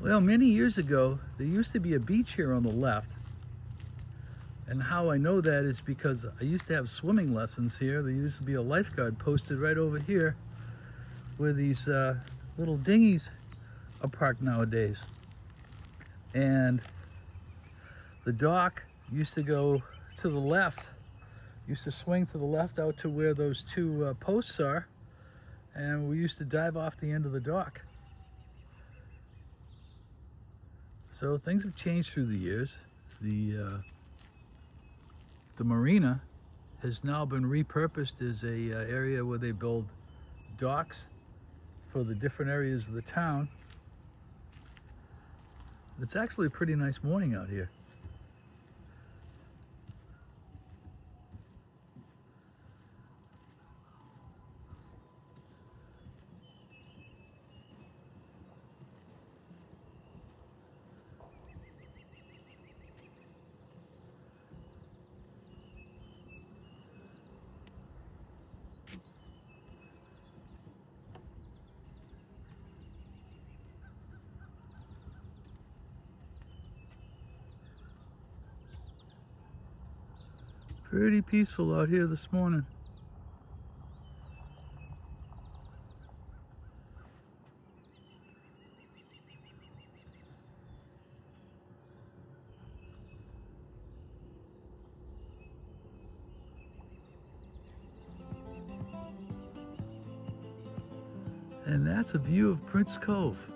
Well, many years ago, there used to be a beach here on the left. And how I know that is because I used to have swimming lessons here. There used to be a lifeguard posted right over here where these little dinghies are parked nowadays. And the dock used to go to the left, used to swing to the left out to where those two posts are. And we used to dive off the end of the dock. So things have changed through the years. The marina has now been repurposed as a area where they build docks for the different areas of the town. It's actually a pretty nice morning out here. Pretty peaceful out here this morning. And that's a view of Prince Cove.